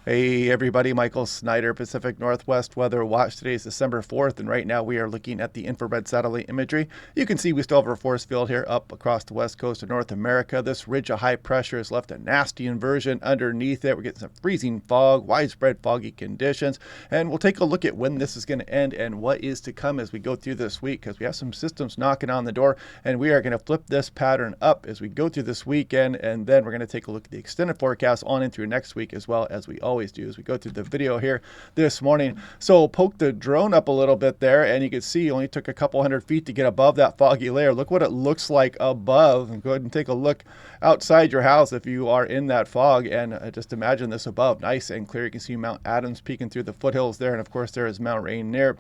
Hey everybody, Michael Snyder, Pacific Northwest Weather Watch. Today is December 4th, and right now we are looking at the infrared satellite imagery. You can see we still have our force field here up across the west coast of North America. This ridge of high pressure has left a nasty inversion underneath it. We're getting some freezing fog, widespread foggy conditions, and we'll take a look at when this is going to end and what is to come as we go through this week, because we have some systems knocking on the door, and we are going to flip this pattern up as we go through this weekend, and then we're going to take a look at the extended forecast on and through next week, as well as we always do as we go through the video here this morning. So poke the drone up a little bit there, and you can see you only took a couple hundred feet to get above that foggy layer. Look what it looks like above. And go ahead and take a look outside your house if you are in that fog, and just imagine this above, nice and clear. You can see Mount Adams peeking through the foothills there, and of course there is Mount Rainier.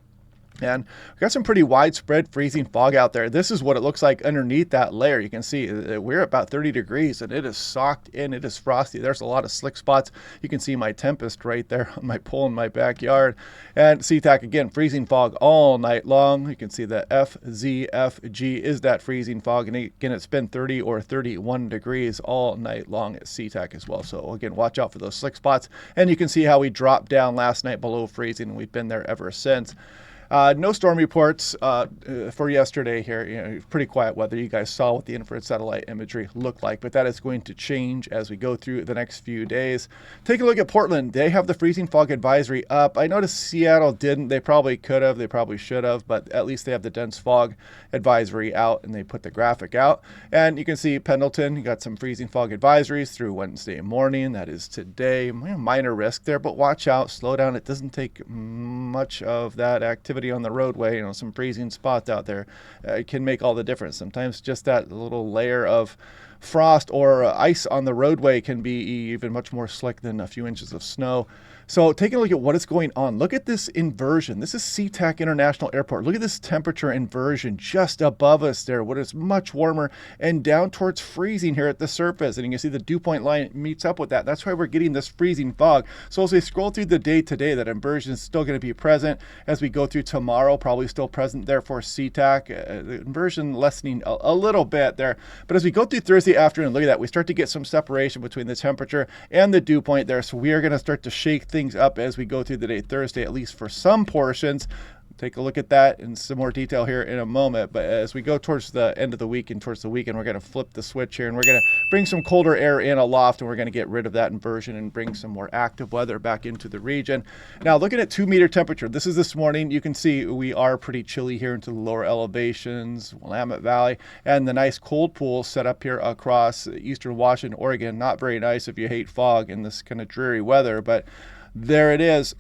And we've got some pretty widespread freezing fog out there. This is what it looks like underneath that layer. You can see we're about 30 degrees and it is socked in. It is frosty. There's a lot of slick spots. You can see my Tempest right there on my pole in my backyard. And SeaTac, again, freezing fog all night long. You can see the FZFG is that freezing fog. And again, it's been 30 or 31 degrees all night long at SeaTac as well. So again, watch out for those slick spots. And you can see how we dropped down last night below freezing, and we've been there ever since. No storm reports for yesterday here. Pretty quiet weather. You guys saw what the infrared satellite imagery looked like, but that is going to change as we go through the next few days. Take a look at Portland. They have the freezing fog advisory up. I noticed Seattle didn't. They probably could have. They probably should have, but at least they have the dense fog advisory out, and they put the graphic out. And you can see Pendleton, you got some freezing fog advisories through Wednesday morning. That is today. Minor risk there, but watch out. Slow down. It doesn't take much of that activity on the roadway. Some freezing spots out there can make all the difference. Sometimes just that little layer of frost or ice on the roadway can be even much more slick than a few inches of snow. So taking a look at what is going on, look at this inversion. This is SeaTac International Airport. Look at this temperature inversion just above us there, what is much warmer and down towards freezing here at the surface. And you can see the dew point line meets up with that. That's why we're getting this freezing fog. So as we scroll through the day today, that inversion is still going to be present. As we go through tomorrow, probably still present there for SeaTac. The inversion lessening a little bit there. But as we go through Thursday afternoon, look at that. We start to get some separation between the temperature and the dew point there. So we are going to start to shake things up as we go through the day Thursday, at least for some portions. Take a look at that in some more detail here in a moment. But as we go towards the end of the week and towards the weekend, we're going to flip the switch here, and we're going to bring some colder air in aloft, and we're going to get rid of that inversion and bring some more active weather back into the region. Now, looking at 2-meter temperature, this is this morning. You can see we are pretty chilly here into the lower elevations, Willamette Valley, and the nice cold pool set up here across eastern Washington, Oregon. Not very nice if you hate fog and this kind of dreary weather, but there it is.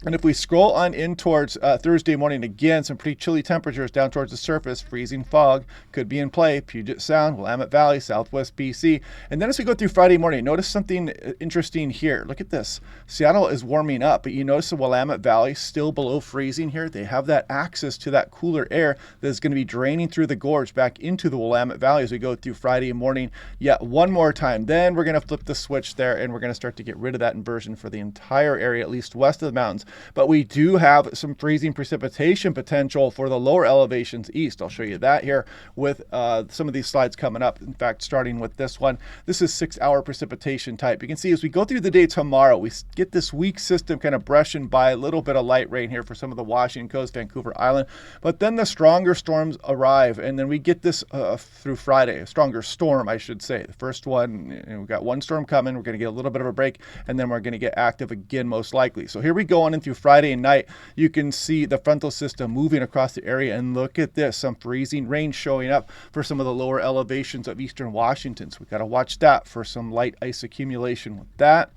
And if we scroll on in towards Thursday morning, again, some pretty chilly temperatures down towards the surface. Freezing fog could be in play. Puget Sound, Willamette Valley, Southwest BC. And then as we go through Friday morning, notice something interesting here. Look at this. Seattle is warming up, but you notice the Willamette Valley still below freezing here. They have that access to that cooler air that is going to be draining through the gorge back into the Willamette Valley as we go through Friday morning. Yet one more time. Then we're going to flip the switch there, and we're going to start to get rid of that inversion for the entire area, at least west of the mountains. But we do have some freezing precipitation potential for the lower elevations east. I'll show you that here with some of these slides coming up. In fact, starting with this one, this is 6-hour precipitation type. You can see as we go through the day tomorrow, we get this weak system kind of brushing by, a little bit of light rain here for some of the Washington coast, Vancouver Island. But then the stronger storms arrive, and then we get this through Friday, a stronger storm, I should say. The first one, we've got one storm coming. We're going to get a little bit of a break, and then we're going to get active again, most likely. So here we go on in through Friday night. You can see the frontal system moving across the area, and look at this, some freezing rain showing up for some of the lower elevations of eastern Washington. So we got to watch that for some light ice accumulation with that.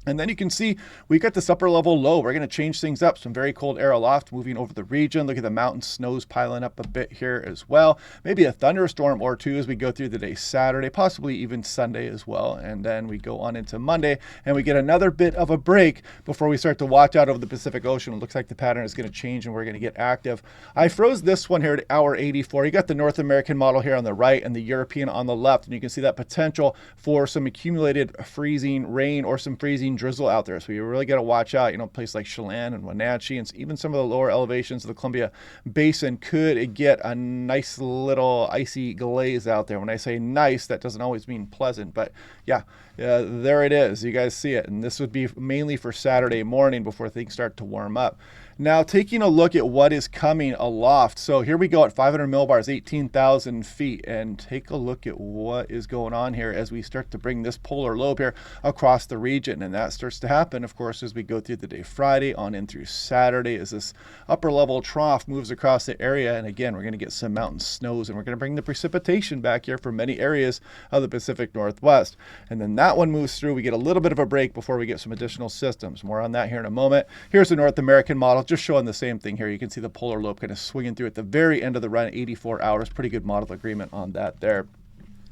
And then you can see we got this upper level low. We're going to change things up. Some very cold air aloft moving over the region. Look at the mountain snows piling up a bit here as well. Maybe a thunderstorm or two as we go through the day Saturday, possibly even Sunday as well. And then we go on into Monday, and we get another bit of a break before we start to watch out over the Pacific Ocean. It looks like the pattern is going to change, and we're going to get active. I froze this one here at hour 84. You got the North American model here on the right and the European on the left, and you can see that potential for some accumulated freezing rain or some freezing rain drizzle out there. So you really got to watch out. Places like Chelan and Wenatchee and even some of the lower elevations of the Columbia Basin could get a nice little icy glaze out there. When I say nice, that doesn't always mean pleasant, but yeah, there it is. You guys see it. And this would be mainly for Saturday morning before things start to warm up. Now, taking a look at what is coming aloft. So here we go at 500 millibars, 18,000 feet, and take a look at what is going on here as we start to bring this polar lobe here across the region. And that starts to happen, of course, as we go through the day Friday on in through Saturday as this upper level trough moves across the area. And again, we're going to get some mountain snows, and we're going to bring the precipitation back here for many areas of the Pacific Northwest. And then that one moves through. We get a little bit of a break before we get some additional systems. More on that here in a moment. Here's the North American model, just showing the same thing here. You can see the polar lobe kind of swinging through at the very end of the run, 84 hours. Pretty good model agreement on that there.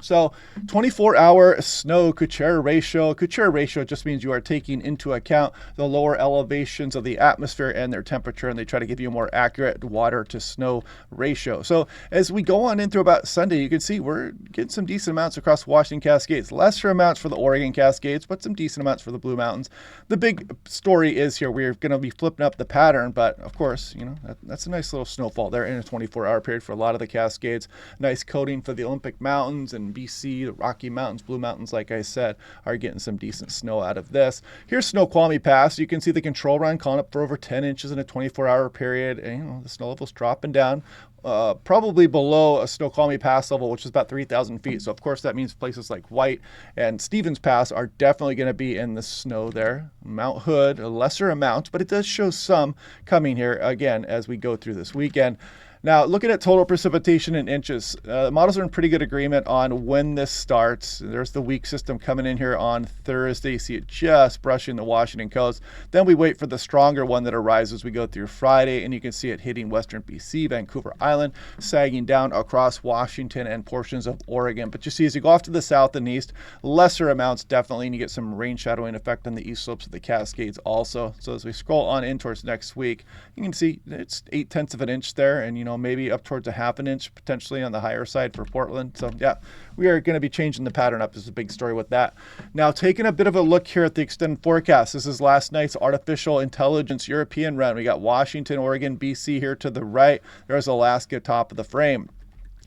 So 24-hour snow Kuchera ratio. Kuchera ratio just means you are taking into account the lower elevations of the atmosphere and their temperature, and they try to give you a more accurate water to snow ratio. So as we go on into about Sunday, you can see we're getting some decent amounts across Washington Cascades. Lesser amounts for the Oregon Cascades, but some decent amounts for the Blue Mountains. The big story is here we're going to be flipping up the pattern, but of course, that's a nice little snowfall there in a 24-hour period for a lot of the Cascades. Nice coating for the Olympic Mountains and BC, the Rocky Mountains, Blue Mountains, like I said, are getting some decent snow out of this. Here's Snoqualmie Pass. You can see the control run calling up for over 10 inches in a 24-hour period. And, the snow level's dropping down. Probably below a Snoqualmie Pass level, which is about 3,000 feet. So, of course, that means places like White and Stevens Pass are definitely going to be in the snow there. Mount Hood, a lesser amount, but it does show some coming here, again, as we go through this weekend. Now, looking at total precipitation in inches, models are in pretty good agreement on when this starts. There's the weak system coming in here on Thursday. You see it just brushing the Washington coast. Then we wait for the stronger one that arrives as we go through Friday, and you can see it hitting western BC, Vancouver Island, sagging down across Washington and portions of Oregon. But you see, as you go off to the south and east, lesser amounts definitely, and you get some rain shadowing effect on the east slopes of the Cascades also. So as we scroll on in towards next week, you can see it's 0.8 of an inch there, and maybe up towards a half an inch potentially on the higher side for Portland. So yeah, we are going to be changing the pattern up. This is a big story with that. Now, taking a bit of a look here at the extended forecast. This is last night's artificial intelligence European run. We got Washington, Oregon, BC here to the right. There's Alaska top of the frame.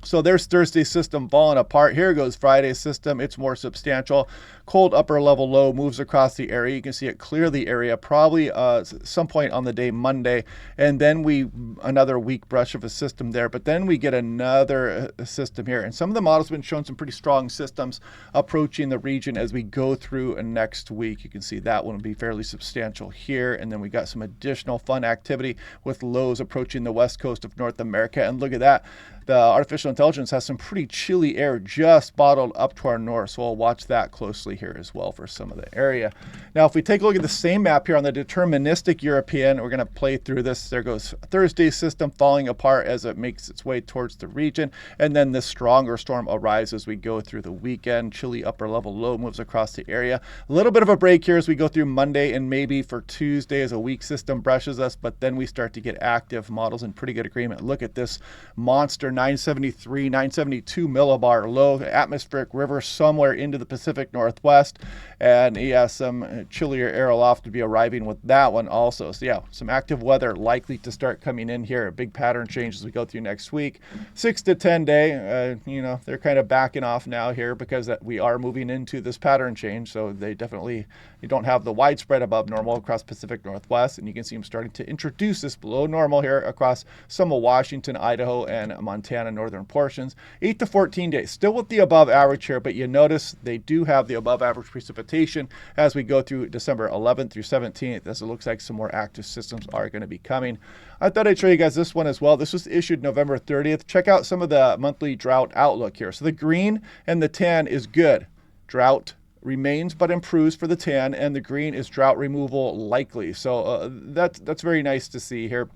So there's Thursday's system falling apart. Here goes Friday's system. It's more substantial. Cold upper level low moves across the area. You can see it clear the area probably some point on the day Monday. And then another weak brush of a system there. But then we get another system here. And some of the models have been showing some pretty strong systems approaching the region as we go through next week. You can see that one will be fairly substantial here. And then we got some additional fun activity with lows approaching the west coast of North America. And look at that. The artificial intelligence has some pretty chilly air just bottled up to our north, so we'll watch that closely here as well for some of the area. Now, if we take a look at the same map here on the deterministic European, we're going to play through this. There goes Thursday's system falling apart as it makes its way towards the region, and then this stronger storm arrives as we go through the weekend. Chilly upper level low moves across the area. A little bit of a break here as we go through Monday and maybe for Tuesday as a weak system brushes us, but then we start to get active models in pretty good agreement. Look at this monster 973, 972 millibar low, atmospheric river somewhere into the Pacific Northwest. And yeah, some chillier air aloft to be arriving with that one also. So yeah, some active weather likely to start coming in here. A big pattern change as we go through next week. 6 to 10 day, they're kind of backing off now here because we are moving into this pattern change. So they definitely, you don't have the widespread above normal across Pacific Northwest. And you can see them starting to introduce this below normal here across some of Washington, Idaho, and Montana northern portions. 8 to 14 days, still with the above average here, but you notice they do have the above average precipitation as we go through December 11th through 17th, as it looks like some more active systems are going to be coming. I thought I'd show you guys this one as well. This was issued November 30th. Check out some of the monthly drought outlook here. So the green and the tan is good. Drought remains but improves for the tan, and the green is drought removal likely. So that's very nice to see here,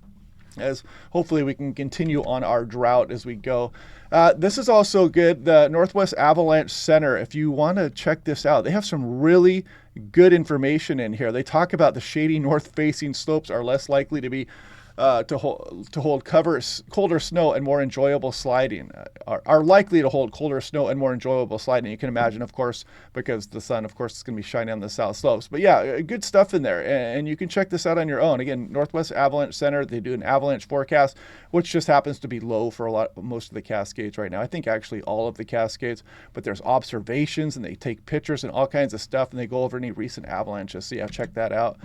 as hopefully we can continue on our drought as we go. This is also good. The Northwest Avalanche Center, if you want to check this out, they have some really good information in here. They talk about the shady north-facing slopes are less likely to be to hold colder snow and more enjoyable sliding, are likely to hold colder snow and more enjoyable sliding. You can imagine, of course, because the sun, of course, is going to be shining on the south slopes. But yeah, good stuff in there, and you can check this out on your own. Again, Northwest Avalanche Center, they do an avalanche forecast, which just happens to be low for most of the Cascades right now. I think actually all of the Cascades, but there's observations, and they take pictures and all kinds of stuff, and they go over any recent avalanches. So yeah, check that out.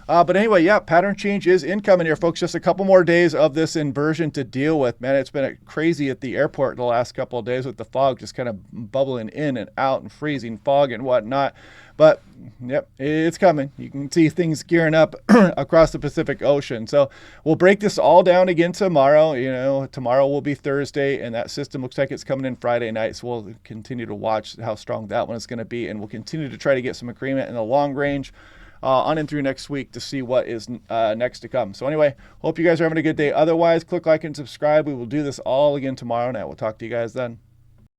But anyway, yeah, pattern change is incoming here, folks. Just a couple more days of this inversion to deal with. Man, it's been crazy at the airport the last couple of days with the fog just kind of bubbling in and out and freezing fog and whatnot. But, yep, it's coming. You can see things gearing up across the Pacific Ocean. So we'll break this all down again tomorrow. You know, tomorrow will be Thursday, and that system looks like it's coming in Friday night. So we'll continue to watch how strong that one is going to be, and we'll continue to try to get some agreement in the long range on and through next week to see what is next to come. So anyway, hope you guys are having a good day. Otherwise, click like and subscribe. We will do this all again tomorrow night. We'll talk to you guys then.